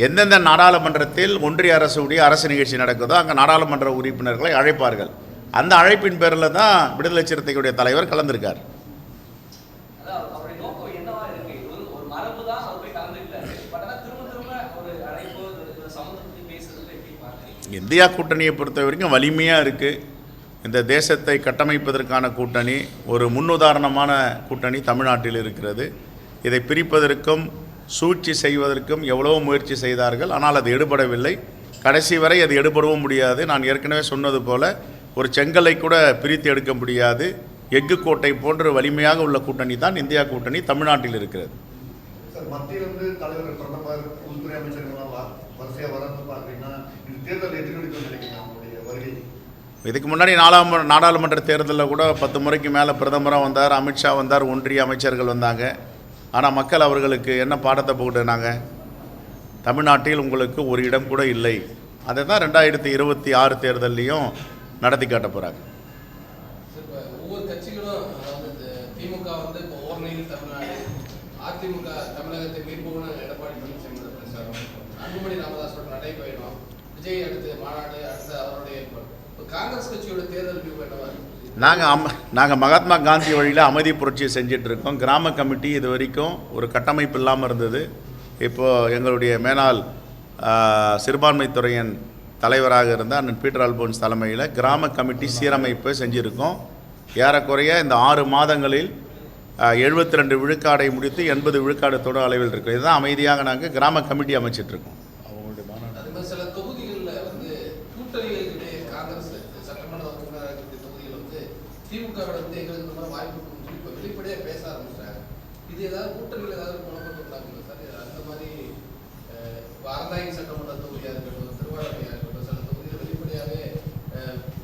எந்தெந்த நாடாளுமன்றத்தில் ஒன்றிய அரசுடைய அரசு நிகழ்ச்சி நடக்குதோ அங்கே நாடாளுமன்ற உறுப்பினர்களை அழைப்பார்கள். அந்த அழைப்பின் பேரில் தான் விடுதலை சிறுத்தைகளுடைய தலைவர் கலந்திருக்கார். இந்தியா கூட்டணியை பொறுத்த வரைக்கும் வலிமையாக இருக்குது. இந்த தேசத்தை கட்டமைப்பதற்கான கூட்டணி, ஒரு முன்னுதாரணமான கூட்டணி தமிழ்நாட்டில் இருக்கிறது. இதை பிரிப்பதற்கும் சூழ்ச்சி செய்வதற்கும் எவ்வளவோ முயற்சி செய்தார்கள். ஆனால் அது எடுபடவில்லை. கடைசி வரை அது எடுபடவும் முடியாது. நான் ஏற்கனவே சொன்னது போல ஒரு செங்கலை கூட பிரித்து எடுக்க முடியாது. எஃகு கோட்டை போன்ற வலிமையாக உள்ள கூட்டணி தான் இந்தியா கூட்டணி தமிழ்நாட்டில் இருக்கிறது. மத்தியிலிருந்து தலைவர், பிரதமர், உள்துறை அமைச்சர்கள் வரிசையாக வரது பார்த்தீங்கன்னா இந்த தேர்தல் எதிர்கொடுக்க நினைக்கிறேன் அவங்களுடைய வருகை. இதுக்கு முன்னாடி நாடாளுமன்ற தேர்தலில் கூட 10 முறைக்கு மேலே பிரதமராக வந்தார், அமித்ஷா வந்தார், ஒன்றிய அமைச்சர்கள் வந்தாங்க. ஆனால் மக்கள் அவர்களுக்கு என்ன பாடத்தை போட்டுனாங்க? தமிழ்நாட்டில் உங்களுக்கு ஒரு இடம் கூட இல்லை. அதை தான் 2026 தேர்தலையும் நடத்தி காட்ட போகிறாங்க. ஒவ்வொரு கட்சிகளும் திமுக வந்து இப்போ ஓரணியில் தமிழ்நாடு, அதிமுக தமிழகத்தை மீட்போம்னு எடப்பாடி பழனிசாமி பேசுகிறாங்க. அன்புமணி ராமதாஸோட நடைபயணம், விஜய் அடுத்து மாநாடு, அடுத்து அவருடைய காங்கிரஸ் கட்சியோட தேர்தல் வியூகம் என்னவா இருக்கு? நாங்கள் மகாத்மா காந்தி வழியில் அமைதி புரட்சியை செஞ்சிட்ருக்கோம். கிராம கமிட்டி இது வரைக்கும் ஒரு கட்டமைப்பு இல்லாமல் இருந்தது. இப்போது எங்களுடைய மேலாள் சிறுபான்மைத்துறையின் தலைவராக இருந்த அண்ணன் பீட்டர் அல்போன்ஸ் தலைமையில் கிராம கமிட்டி சீரமைப்பு செஞ்சுருக்கோம். ஏறக்குறைய இந்த 6 மாதங்களில் 72 விழுக்காடை முடித்து 80 விழுக்காடு தொடு அளவில் இருக்கும். இதுதான் அமைதியாக நாங்கள் கிராம கமிட்டி அமைச்சிட்ருக்கோம். அவங்களுடைய மாநாடு சில தொகுதிகளில் வந்து கூட்டணிகளுக்கிடையே காங்கிரஸ் சட்டமன்ற தொகுதிகள் வந்து திமுக வந்து எங்களுக்கு இந்த மாதிரி வாய்ப்பு கொடுத்து இப்போ வெளிப்படையாக பேச ஆரம்பிச்சிட்டாங்க. இது ஏதாவது கூட்டணியில் ஏதாவது குழப்பம் இருந்தாங்க சார்? அந்த மாதிரி அறந்தாங்கி சட்டமன்ற தொகுதியாக இருக்கட்டும், திருவாரூரையாக இருக்கட்டும், சில தொகுதியில் வெளிப்படையாகவே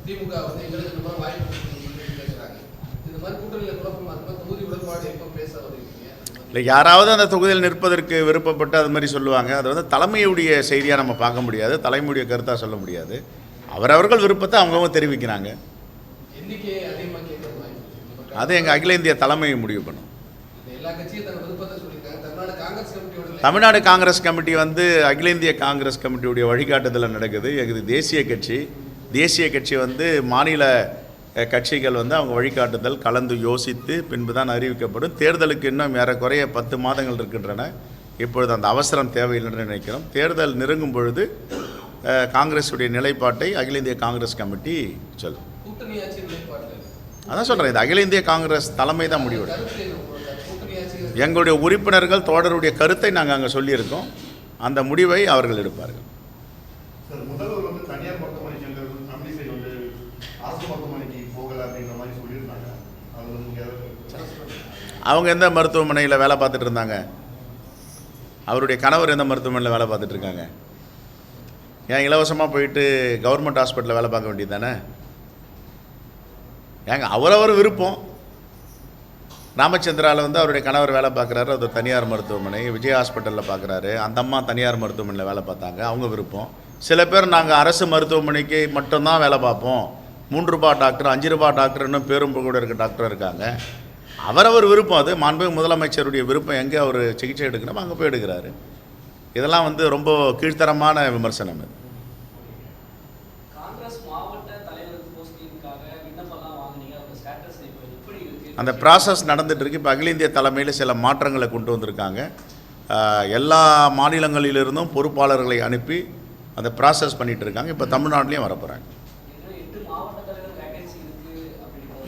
திமுக வந்து எங்களுக்கு இந்த மாதிரி வாய்ப்பு கொடுத்து பேசுகிறாங்க. இந்த மாதிரி கூட்டணியில் குழப்பமாக இருந்தால் தொகுதி உடன்பாடு எப்போ பேச வருவீங்க? இல்லை, யாராவது அந்த தொகுதியில் நிற்பதற்கு விருப்பப்பட்டு அது மாதிரி சொல்லுவாங்க. அதை வந்து தலைமையுடைய செய்தியாக நம்ம பார்க்க முடியாது, தலைமையுடைய கருத்தாக சொல்ல முடியாது. அவரவர்கள் விருப்பத்தை அவங்கவுங்க தெரிவிக்கிறாங்க. அது எங்கள் அகில இந்திய தலைமையை முடிவு பண்ணும். தமிழ்நாடு காங்கிரஸ் கமிட்டி வந்து அகில இந்திய காங்கிரஸ் கமிட்டியுடைய வழிகாட்டுதலில் நடக்குது. இது தேசிய கட்சி வந்து மாநில கட்சிகள் வந்து அவங்க வழிகாட்டுதல் கலந்து யோசித்து பின்பு தான் அறிவிக்கப்படும். தேர்தலுக்கு இன்னும் ஏறக்குறைய 10 மாதங்கள் இருக்கின்றன. இப்பொழுது அந்த அவசரம் தேவையில்லைன்னு நினைக்கிறோம். தேர்தல் நெருங்கும் பொழுது காங்கிரஸுடைய நிலைப்பாட்டை அகில இந்திய காங்கிரஸ் கமிட்டி சொல்லும். அதான் சொல்கிறேன், இது அகில இந்திய காங்கிரஸ் தலைமை தான் முடிவெடுக்கும். எங்களுடைய உறுப்பினர்கள் தோழருடைய கருத்தை நாங்கள் அங்கே சொல்லியிருக்கோம். அந்த முடிவை அவர்கள் எடுப்பார்கள். முதல்வர் வந்து தனியார் மருத்துவமனை சென்று தமிழிசை வந்து அரசு மருத்துவமனைக்கு போகல அப்படின்ற மாதிரி சொல்லியிருந்தாங்க. அது வந்து அவங்க எந்த மருத்துவமனையில் வேலை பார்த்துட்டு இருந்தாங்க? அவருடைய கணவர் எந்த மருத்துவமனையில் வேலை பார்த்துட்டு இருக்காங்க? ஏன் இலவசமாக போயிட்டு கவர்மெண்ட் ஹாஸ்பிட்டலில் வேலை பார்க்க வேண்டியது தானே? ஏங்க அவரவர் விருப்பம். ராமச்சந்திராவில் வந்து அவருடைய கணவர் வேலை பார்க்குறாரு, அது தனியார் மருத்துவமனை. விஜய் ஹாஸ்பிட்டலில் பார்க்குறாரு, அந்த அம்மா தனியார் மருத்துவமனையில் வேலை பார்த்தாங்க, அவங்க விருப்பம். சில பேர் நாங்கள் அரசு மருத்துவமனைக்கு மட்டும்தான் வேலை பார்ப்போம், 3 ரூபா டாக்டர், 5 ரூபா டாக்டர், இன்னும் பேரும் கூட இருக்க டாக்டர் இருக்காங்க. அவரவர் விருப்பம். அது மாண்புமிகு முதலமைச்சருடைய விருப்பம். எங்கே அவர் சிகிச்சை எடுக்கணும் அங்கே போய் எடுக்கிறாரு. இதெல்லாம் வந்து ரொம்ப கீழ்த்தரமான விமர்சனம். இது அந்த ப்ராசஸ் நடந்துகிட்டு இருக்கு. இப்போ அகில இந்திய தலைமையில் சில மாற்றங்களை கொண்டு வந்திருக்காங்க. எல்லா மாநிலங்களிலிருந்தும் பொறுப்பாளர்களை அனுப்பி அந்த ப்ராசஸ் பண்ணிகிட்டு இருக்காங்க. இப்போ தமிழ்நாட்டிலையும் வரப்போகிறாங்க.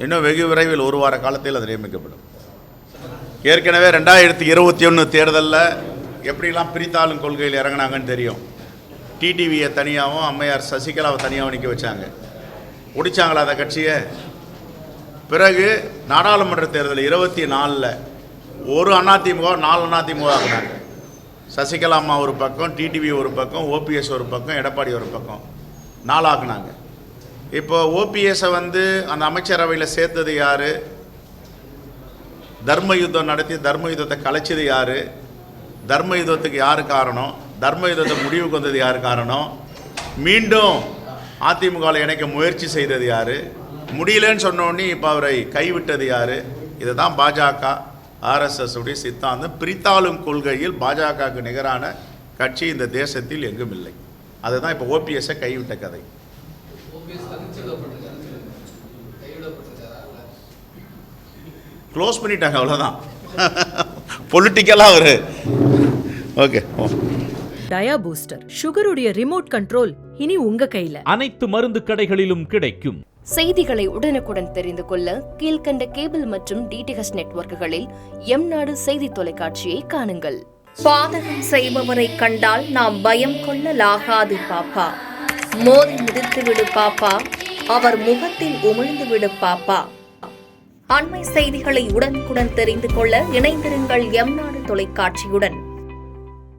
இன்னும் வெகு விரைவில் 1 வார காலத்தில் அது நியமிக்கப்படும். ஏற்கனவே 2021 தேர்தலில் எப்படிலாம் பிரித்தாளும் கொள்கையில் இறங்கினாங்கன்னு தெரியும். டிடிவியை தனியாகவும் அம்மையார் சசிகலாவை தனியாகவும் நிற்க வச்சாங்க. முடிச்சாங்களா அந்த கட்சியை? பிறகு நாடாளுமன்ற தேர்தல் 24ல் ஒரு அதிமுக 4 அதிமுக ஆகினாங்க. சசிகலா அம்மா ஒரு பக்கம், டிடிவி ஒரு பக்கம், ஓபிஎஸ் ஒரு பக்கம், எடப்பாடி ஒரு பக்கம், 4 ஆக்குனாங்க. இப்போ ஓபிஎஸை வந்து அந்த அமைச்சரவையில் சேர்த்தது யார்? தர்ம யுத்தம் நடத்தி தர்ம யுத்தத்தை கலைச்சது யார்? தர்ம யுத்தத்துக்கு யார் காரணம்? தர்ம யுத்தத்தை முடிவுக்கு வந்தது யார் காரணம்? மீண்டும் அதிமுகவில் இணைக்க முயற்சி செய்தது யார்? முடியலன்னு சொன்னோடனே இப்போ அவரை கைவிட்டது யார்? இதை தான் பாஜக RSS உடைய சித்தாந்தம். பிரித்தாளும் கொள்கையில் பாஜகவுக்கு நிகரான கட்சி இந்த தேசத்தில் எங்கும் இல்லை. அதுதான் இப்போ ஓபிஎஸ்ஸை கைவிட்ட கதை. ஓபிஎஸ் தனிச்சுவிடப்பட்டிருக்காரு, கைவிடப்பட்டிருக்காரா? க்ளோஸ் பண்ணிட்டாங்க, அவ்வளோதான். பொலிட்டிக்கலாக ஒரு ஓகே. டயா பூஸ்டர் சுகருடைய ரிமோட் கண்ட்ரோல் இனி உங்க கையில. அனைத்து மருந்து கடைகளிலும் கிடைக்கும். செய்திகளை உடனுக்குடன் தெரிந்து கொள்ள கீழ்க்கண்ட கேபிள் மற்றும் டிடிஹெச் நெட்வொர்க்குகளில் எம்நாடு செய்தி தொலைக்காட்சியை காணுங்கள். பாதகம் செய்பவரை கண்டால் நாம் பயம் கொள்ளலாகாது பாப்பா. மோதி மிதித்து விடு பாப்பா, அவர் முகத்தில் உமிழ்ந்து விடு பாப்பா. அண்மை செய்திகளை உடனுக்குடன் தெரிந்து கொள்ள இணைந்திருங்கள் எம்நாடு தொலைக்காட்சியுடன்.